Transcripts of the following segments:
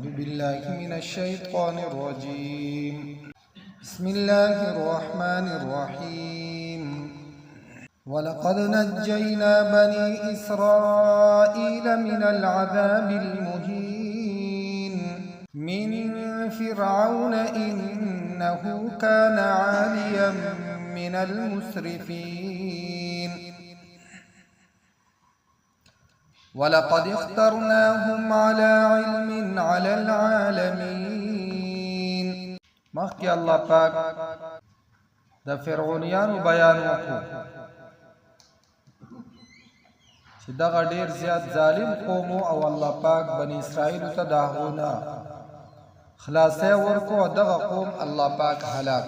أعوذ بالله من الشيطان الرجيم بسم الله الرحمن الرحيم ولقد نجينا بني إسرائيل من العذاب المهين من فرعون إنه كان عاليا من المسرفين ولقد اخترناهم على علم على العالمين مخي الله پاک د فرعونیانو بیان وکړو چې دغه ډیر زیات ظالم قوم او الله پاک بنی اسرائیل ته داغونه خلاصې ورکو دغه قوم الله پاک هلاک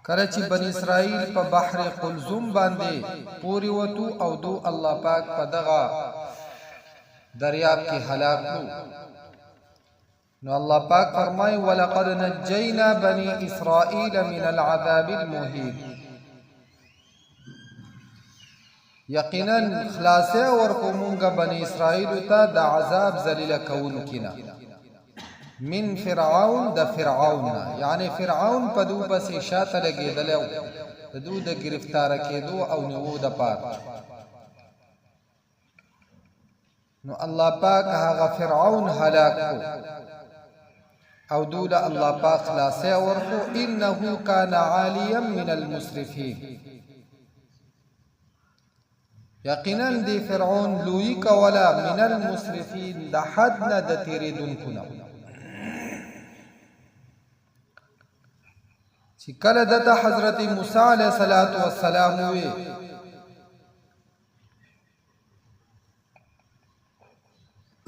کله چې بنی اسرائیل په بحر قلزم باندې پوری وتو او دو الله پاک په دغه دریاب کې هلاک کړو نو الله پاک فرمای ولقد نجینا بني اسرائیل من العذاب المهین یقینا خلاصې ورکو مونږ بنی اسرائیل ته د عذاب ذلیل کونکینا من فرعون د فرعون یعنی فرعون په دو پسې شاته لګیدل او د دو د گرفتار کېدو او نیو د پات نو الله پاک هغه فرعون هلاک او دو له الله پاک خلاصې ورکو انه کان عالیا من المسرفین یقینا دی فرعون لوی کولا من المسرفین د حد نه د تیریدونکو نه چې کله د حضرت موسی علیه السلام وی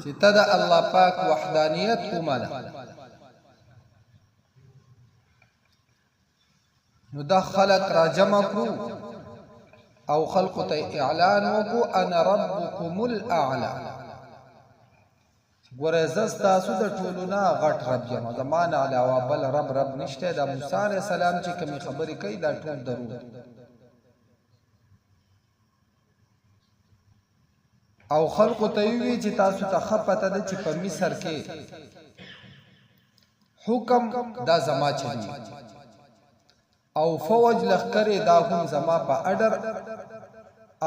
چې ته د الله پاک وحدانیت ومنه نو د خلق را جمع کړو او خلق ته اعلان وکړو انا ربکم الاعلى ګوره زس تاسو د ټولونه غټ رب یم زمانه علاوه بل رب نشته د موسی علیه السلام چې کومي خبرې کوي دا ټول درو او خلق ته وی چې تاسو ته خپته ده چې په مصر کې حکم دا زما چلی او فوج لخرې دا هم زما په اډر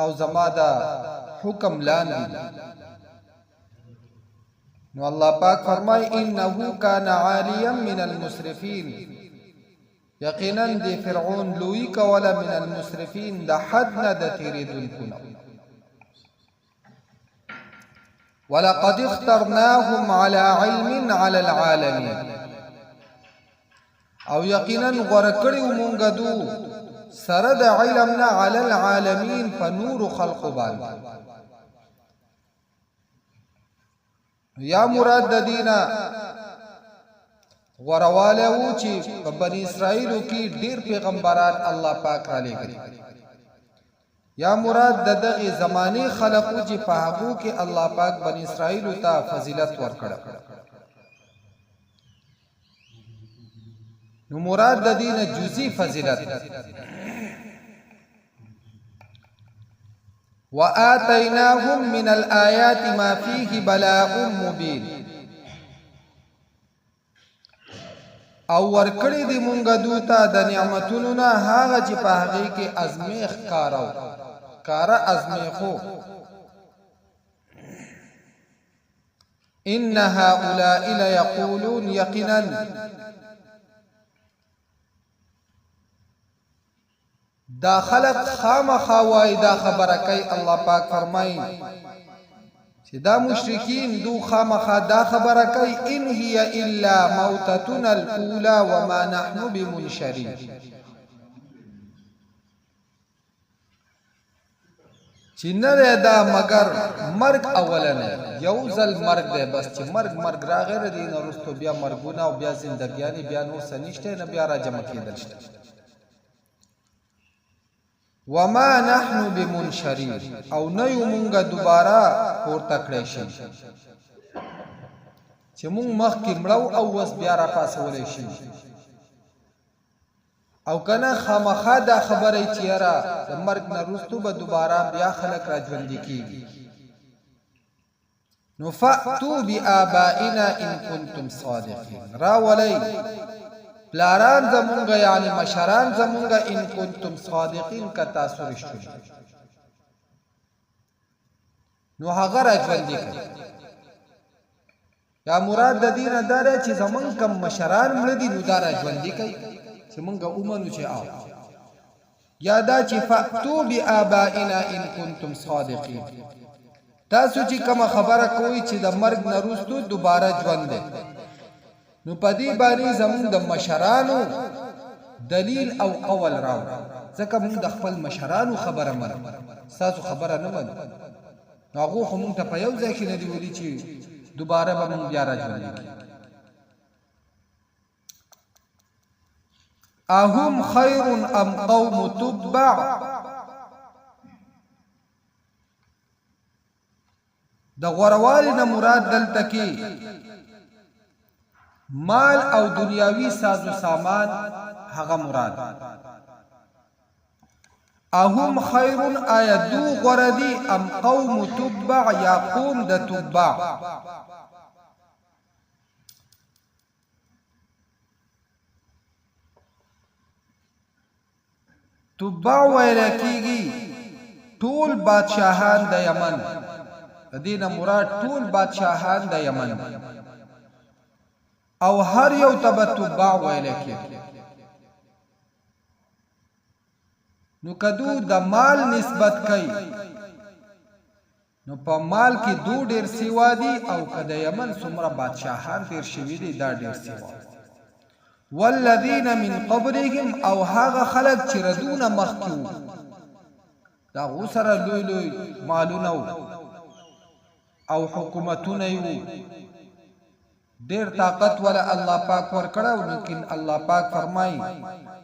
او زما دا حکم لاندې نو الله پاک فرمای انه کان عالیا من المسرفین یقینا دی فرعون لوی کولا من المسرفین د حد نه د تیریدونکو ولقد اخترناهم على علم على العالمين او یقینا غرکړیو مونږ دو سره د علمنا علی العالمین په نور خلق باندې یا مراد د دینا غرواله و چې په بنی اسرائیل کې ډیر پیغمبران الله پاک را لګي یا مراد د دغه زماني خلقو چې په هغه کې الله پاک بنی اسرائیل ته فضیلت ورکړ نو مراد د دین جزئی فضیلت وآتيناهم من الآيات ما فيه بلاء مبين او ورکړی دی مونږ دوته د نعمتونو نه هغه چې په هغه کې ازمیخ کارا ازمیخو ان هؤلاء ليقولون يقينا دا خلق خامخا وای دا خبره کوي الله پاک فرمایي چې دا مشرکین دو خامخا دا خبره کوي ان هي الا موتتنا الاولى وما نحن بمنشرين چې نه دا مگر مرګ اولنه یو ځل مرګ دی بس چې مرګ راغی دی نو رستو بیا مرګونه او بیا زندګیانی بیا نور سنشته نه بیا را جمع کېدل شته وما نحن بمنشرين او نه یو مونږه دوباره پورته کړی شي چې مونږ مخکې مړو او وس بیا را پاسولې شي او کنه خامخا دا خبره چیرې د مرګ نه وروسته به دوباره بیا خلک راځوندي کیږي نو فأتو بآبائنا ان کنتم صادقین راولی پلاران زمونگا یعنی مشران زمونگا ان کنتم صادقین که تاسو رشتونی نو هغه راژوندي کوي یا مراد د دینه دا دی چې زمونږ کم مشران مړه دي نو دا راژوندي کوي چې مونږ ومنو چې آو یا دا چې فأتو بآبائنا ان کنتم صادقین تاسو چې کومه خبره کوئ چې د مرګ نه وروسته دوباره ژوند دی نو په دې باندې زمونږ د مشرانو دلیل او قول راوړه ځکه مونږ د خپل مشرانو خبره منو ستاسو خبره نه منو نو هغه خو مونږ ته په یو ځای کې نه دی ویلي چې دوباره به مونږ بیا راژوندي کړي اهم خیر ام قوم تبع د غوروالي نه مراد دلته کې مال او دنیاوی ساز و سامان هغه مراد اهم خیر آیا دو غردی ام قوم تبع یا قوم د تبع تبع ویل کیږي ټول بادشاہان د یمن د دینه مراد ټول بادشاہان د یمن او هر یو تبع ویل کیږي نو کدو د مال نسبت کوي نو په مال کې دو ډیر سیوا دي او کده یمن څومره بادشاہان تیر شوی دي دا ډیر سیوا والذین من قبلهم او هغه خلق چې ردونه مخکیو دا غوسره لوی لوی مالونه او حکومتونه یو دیر طاقت والا الله پاک ور کړو لیکن الله پاک فرمای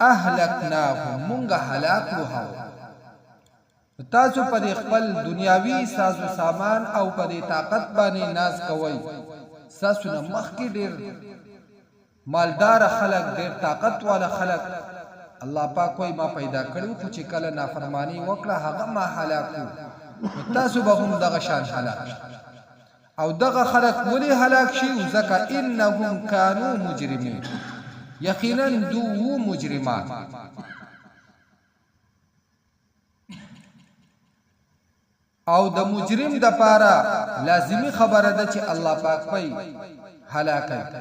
اهلکناهم مونږه هلاک وو تاسو په خپل دنیاوی ساز و سامان او په طاقت باندې ناز کوي تاسو نه مخکې ډیر مالدار خلق ډیر طاقت والا خلق الله پاک کوئی ما پیدا کړو خو چې کله نافرمانی وکړه هغه ما هلاکو تاسو به هم دغه شان هلاک او دغه خلق ولی هلاک شي ځکه انهم كانوا مجرمين یقینا دو مجرمان او د مجرم د پاره لازمی خبره ده چې الله پاک پي هلاکت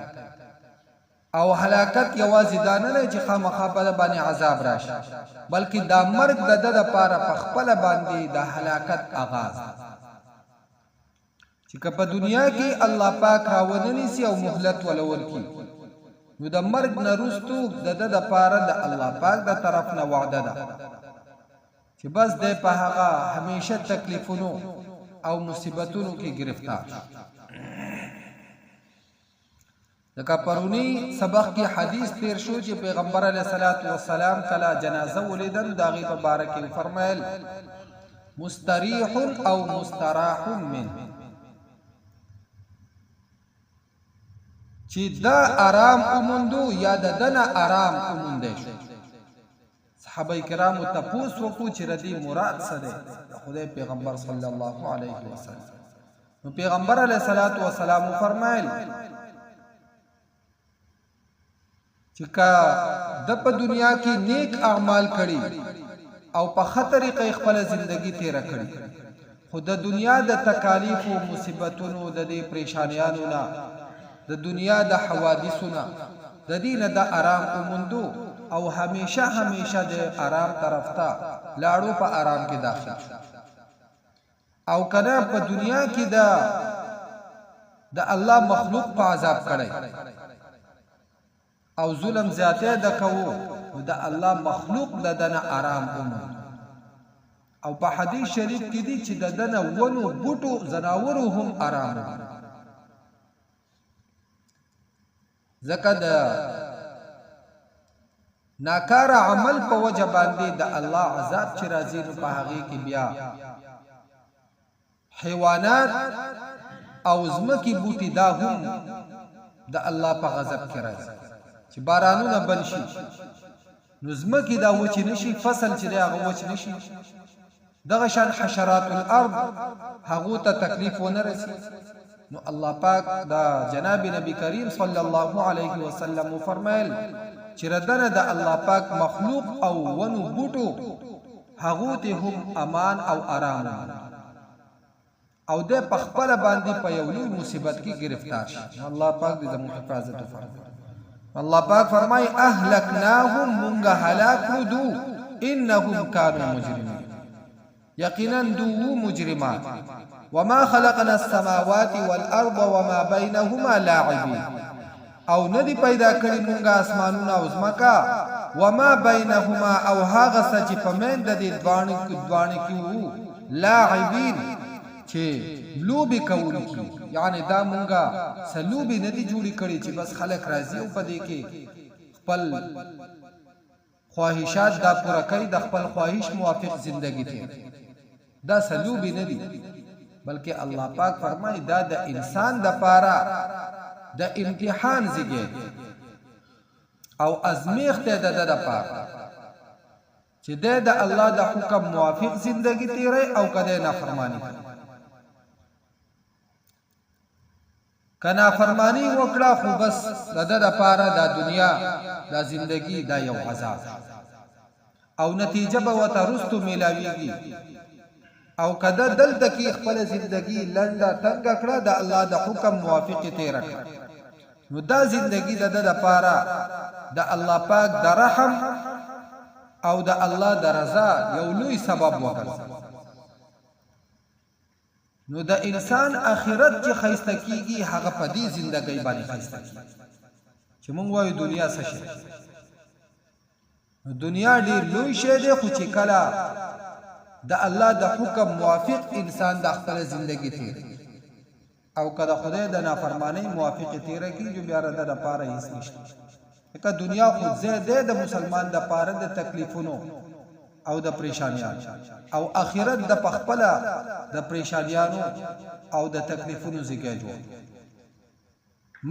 او هلاکت یوازې دانه نه چې خامخا په باندې عذاب راشي بلکې دا مرګ د د پاره په خپل باندې د هلاکت آغاز چې په دنیا کې الله پاک راوړنی سي او مهلت ولول کی نو د مرګ نه وروسته د د پاره د الله پاک د طرف نه وعده ده چې بس د په هغه همیشه تکلیفونو او مصیبتونو کې گرفتار دغه پرونی سبق کې حدیث تیر شو چې پیغمبر علیه الصلاۃ والسلام کلا جنازه ولیدل داغي مبارک فرمایل مستریح او مستراح من چې دا آرام اومندو یا دنه آرام اومنده شو صحابه کرام تپوس وکړو چې ردی مراد څه ده خدای پیغمبر صلی الله علیه وسلم نو پیغمبر علیه الصلاۃ والسلام فرمایل چې کا د په دنیا کې نیک اعمال کړي او په خطر کې خپل ژوندۍ تیر کړي خو د دنیا د تکالیف او مصیبتونو د دې پریشانیانو نه د دنیا د حوادثونو د دینه د آرام اومندو او همیشه د آرام طرف ته لاړو په آرام کې داخل او کله په دنیا کې د الله مخلوق په عذاب کړي او ظلم زیاته د کوو د الله مخلوق د دنه آرام اومند او په حدیث شریف کې دي چې د دنه ونو بوټو زناورو هم آرام زکه د ناکار عمل په وجه باندې د الله عذاب چې راځي نو په هغه کې بیا حیوانات او زمکی بوټي دا هم د الله په غضب کې راځي چې بارانونه بن شي نو زمکی دا وچ نشي فصل چې هغه وچ نشي دغه شان حشرات الارض هغه ته تکلیف ونه رسي نو الله پاک دا جناب نبی کریم صلی الله علیه وسلم فرمایل چې ردنه د الله پاک مخلوق او ونو بوټو هغه ته هم امان او آرام او د پخپل باندې په یو لوی مصیبت کې گرفتار شي. الله پاک دې زموږ حفاظت وکړي. الله پاک فرمای اهلکناهم مونږ هلاک کړو انهم كانوا مجرمين یقینا دو مجرمان وما خلقنا السماوات والارض وما بينهما لاعبين او ندی پیدا کړی مونږه اسمانونه او زمکا وما بينهما او هغه څه چې په من د دې دوانې کې وو لاعبین چې لوبي کوونکی یعنی دا مونږه سلوبي ندی جوړی کړی چې بس خلک راضي او پدې کې خپل خواهشات دا پوره کوي د خپل خواهش موافق زندگی ته دا سلوبي ندی بلکې الله پاک فرمایي دا د انسان د پاره د امتحان زیږي او ازمیخته د پاره چې د الله د حکم موافق زندگی تیري او کده نافرمانی کنا فرمانی وکړه خو بس د پاره د دنیا د زندگی دا یو عذاب او نتیجه به وترستو ملاویږي او کده دلته کې خپل زندگی لنډه تنګ کړه د الله د حکم موافق تیر کړه نو دا زندگی د لپاره د الله پاک د رحم او د الله د رضا یو لوی سبب وګرځي. نو د انسان اخرت چې خیسته کیږي هغه په دې زندګۍ باندې خیسته کیږي چې مونږ وایو دنیا څه شي. دنیا ډیر لوی شی دی خو چې کله د الله د حکم موافق انسان د خپل زندگی تیر او کله خدای د نافرمانی موافق تیر کی جو بیا رده د پاره هیڅ نشته. که دنیا خود زیاده د مسلمان د پاره د تکلیفونو او د پریشانیانو او اخرت د پخپله د پریشانیانو او د تکلیفونو ذکر جوړ.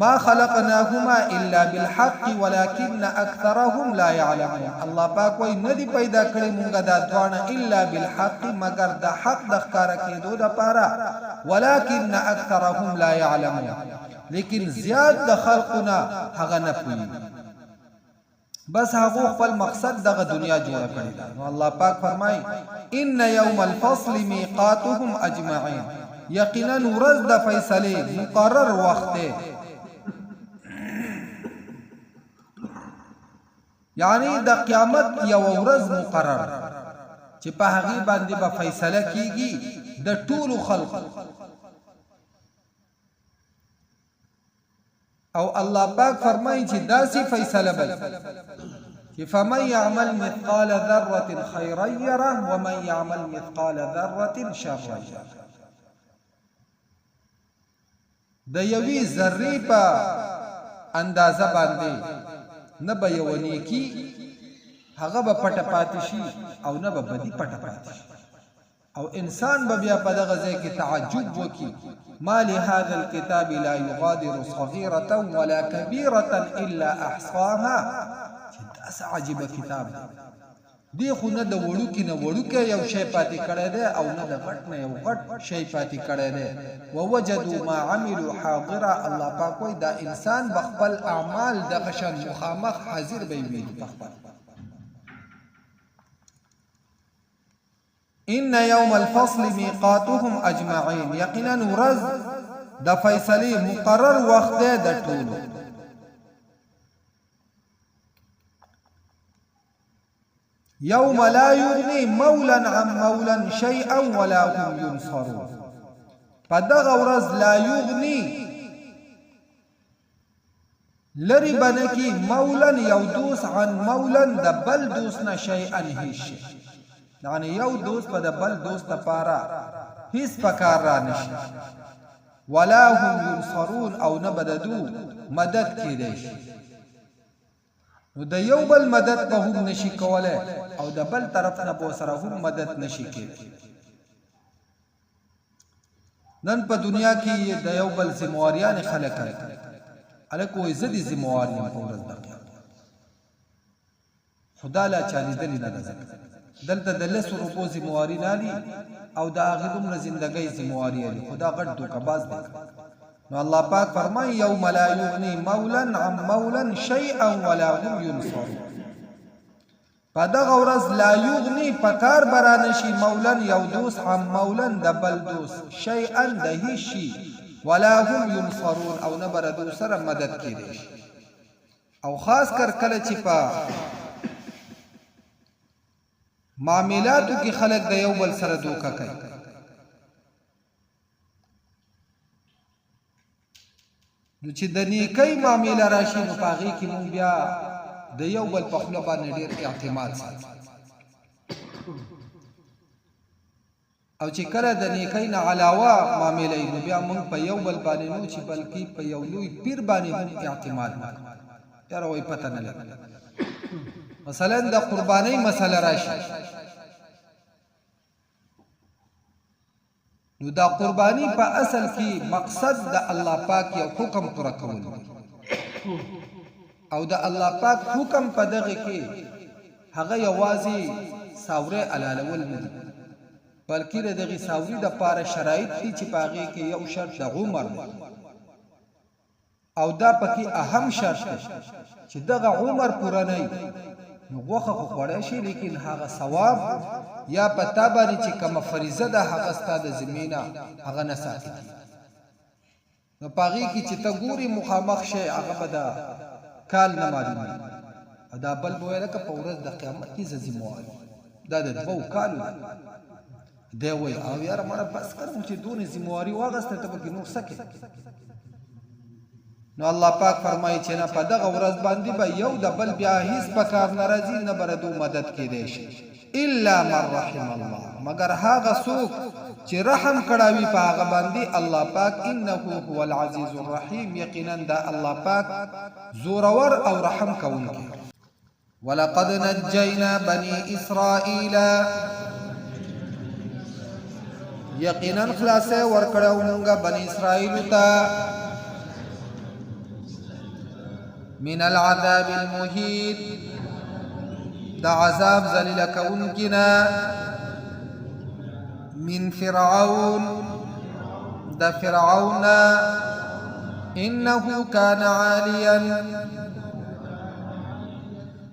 ما خلقناهما الا بالحق ولكن اكثرهم لا يعلمون. الله پاک وای ندی پیدا کړی مونږه دا دوانه الا بالحق مگر د حق د ښکارا کېدو د پاره ولكن اكثرهم لا يعلمون لیکن زیات د خلقنا هغه نه پوي بس هغه خپل مقصد دغه دنیا جوړه کړی دا. نو الله پاک فرمای ان يوم الفصل ميقاتهم اجمعين یقینا ورځ د فیصله مقرر وخت یعنی د قیامت یو ورځ مقرر چې په هغه باندې به فیصله کیږي د ټولو خلق او الله پاک فرمایي چې داسې فیصله به چې فمن يعمل مثقال ذره خيرا يره ومن يعمل مثقال ذره شرا يره. د یوې ذره په اندازه باندې نه به یو نیکی هغه به پټه پاتې شي او نه به بدی پټه پاتې شي او انسان به بیا په دغه ځای کې تعجب وکړي ما لهذا الكتاب لا يغادر صغيرة ولا كبيرة الا احصاها. چې عجیب کتاب دی خو نه د وړوکې نه وړوکی یو شی پاتې کړی دی او نه د غټ نه یو غټ شی پاتې کړی دی. ووجدوا ما عملوا حاضرا. الله پاک وایي دا انسان بخپل اعمال دغه شان مخامخ حاضر به وي بخپل. ان يوم الفصل ميقاتهم اجمعين یقینا ورځ د فیصله مقرر وخت دی د ټولو. يوم لا يغني مولا عن مولا شيئا ولا هم ينصرون. فدغه ورځ لا يغني لری بنکی مولا یو دوست عن مولا د بل دوست نه شيئا هیڅ یعنی یو دوست په د بل دوست لپاره هیڅ پکار را نشي ولا هم ينصرون او نه بددو مدد کېدی شي. نو د یو بل مدد به هم نشي کوله او د بل طرف نه به سره هم مدد نشي کېدی. نن په دنیا کې د یو بل ذمہواریان خلک کوي الکه وې زدي ذمہواریان په ورځ ده خدا لا چالي دلی نه ده دلته د لسو روپو ذمہواری نالي او د هغه دومره زندګۍ ذمہواری لري خدا غټ دوکباز دی نو الله پاک فرمایي یوم لا یغنی مولا عن مولا شیئا ولا هم ینصرون په دغه ورځ لا یغنی پکار برانشي مولا یو دوست عن مولا د بل دوست شیئا د هیڅ شي ولا هم ینصرون او نه بر دو سره مدد کیږي او خاص کر کله چې په معاملاتو کې خلک د یو بل سره دوکه کوي نو چې د نیکۍ معامله راشي نو پاغي کې مونږ بیا د یو بل په خپل باندې ډېر اعتماد ساتو او چې کله د نیکۍ نه علاوه معاملې نو بیا مونږ په یو بل باندې نو چې بلکې په یو لوی پیر باندې هم اعتماد وکړو یاره وای پته نه لګي مثلا د قربانۍ مسله راشي نو دا قربانی په اصل کې مقصد د الله پاک یو حکم پوره کول او د الله پاک حکم په دغه کې هغه یوازې ساوره علالول نه دي بلکې دغه ساوري د پاره شرایط دي چې پاغي کې یو شرط د عمر او دا پکې اهم شرط چې دغه عمر پوره نه نو غوخه خو خوړای شي لیکن هغه ثواب یا پتا باندې چې کوم فریضه ده هغه ستاسو زمينه هغه نه ساتي نو پاغي کې چې ته ګوري مخامخ شي هغه بدا کال نه معلومه دا بل بوله ک په ورځ د قیامت کې زموږ دا د دوه کالو دی وای او یار مړه بس کړم چې دونه زمواري واغسته ته به نور سکه نو الله پاک فرمایي چې نه په دغه ورځ باندې به یو د بل بیا هیڅ پکار ناراضي نه بردو مدد کړي شي الا من رحم الله مگر هغه څوک چې رحم کړاوي په هغه باندې الله پاک انه هو العزيز الرحيم یقینا دا الله پاک زورور او رحم کوونکی ولقد نجينا بني اسرائيل یقینا خلاصه ورکړو موږ بني اسرائيل ته من العذاب المهين دا عذاب ذلیل کونکنا من فرعون دا فرعون انه كان عاليا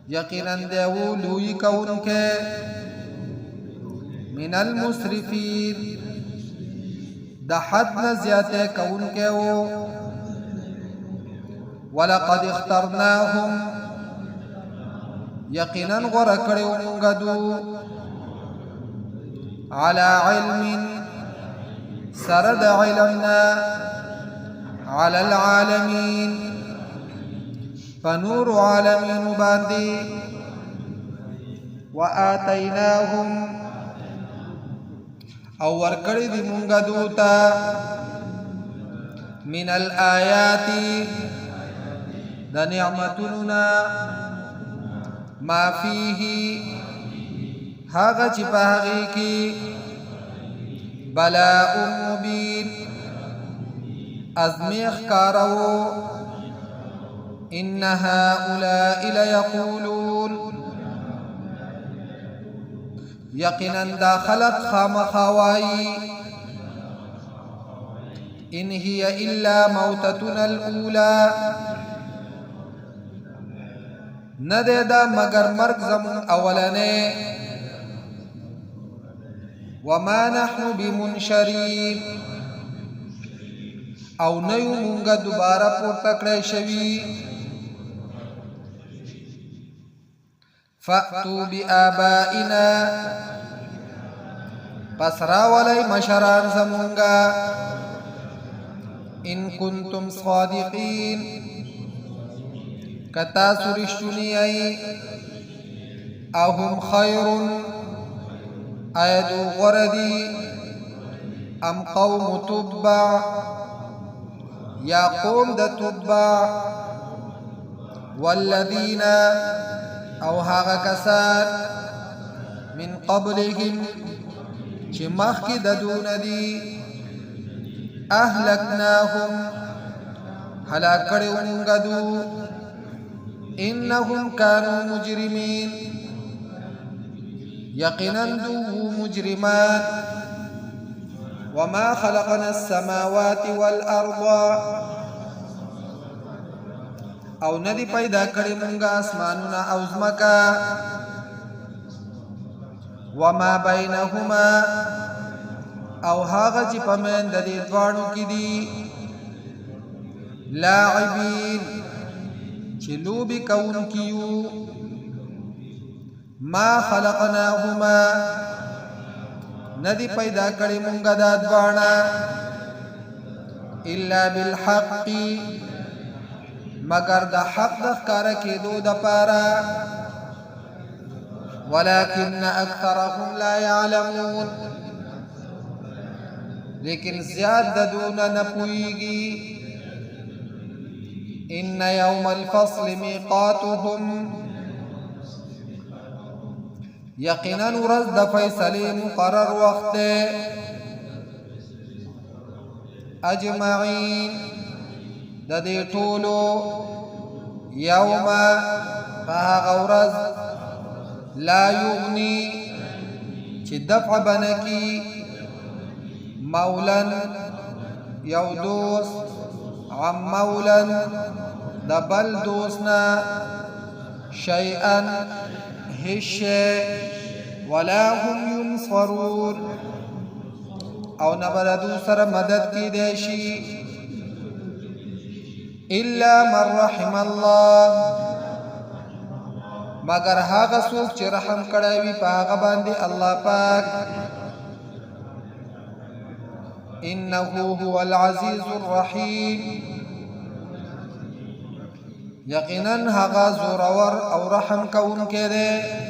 یقینا دیو لوی کونکه من المسرفين دا حد نزیاته کونکه وو ولقد اخترناهم یقینا غره کړو موږ دو على علم سرد علمنا على العالمين فنور عالمين باندې وآتيناهم او ورکړې دي موږ دوته من الآيات دا نعمتنا ما فيه هاغه چې په هغه کې بلاء مبين ازمیخ کارو ان هؤلاء ليقولون یقینا دا خلق خامخوائی ان هي الا موتتنا الاولى نده دا مگر مرگ زمون اولنے وما نحن بمنشرین او نیو مونگا دوبارہ پورتکڑے شوی فأتو بآبائنا پس راولی مشران زمونگا ان کنتم صادقین کتا سرشتنی ای اهم خیر ایدو غردی ام قوم تبع یا قوم د تبع والذین او هاغا کسان من قبلهم چه مخی ددون دی اهلکناهم حلاکڑی ونگدو انهم كانوا مجرمين یقینا دو مجرمان وما خلقنا السماوات والارض او ندی پیدا کړی مونږه اسمانونه او ځمکه وما بینهما او هغه چې په منځ د دې دواړو کې دي لاعبین چې لوبې کوونکي یو ما خلقناهما ندی پیدا کړی مونږه دا دواړه الا بالحق مگر د حق د ښکاره کېدو دپاره ولكن اکثرهم لا يعلمون لیکن زیاد د دونه نه پوهیږي ان يوم الفصل ميقاتهم یقینا ورځ د فیصلې مقرر وخت دی اجمعین د دې ټولو یوم په هغه ورځ لا یغني چې دفع بنکی مولا یو دوست عن مولا د بل دوستنا شیئا هیڅ ولا هم ينصرون او نبردو سره مدد کیدی شي الا من رحم الله مگر هغه څوک چې رحم کړی وي په هغه باندې الله پاک انه هو العزيز الرحيم یقینا هغه زورور او رحم کوونکی دی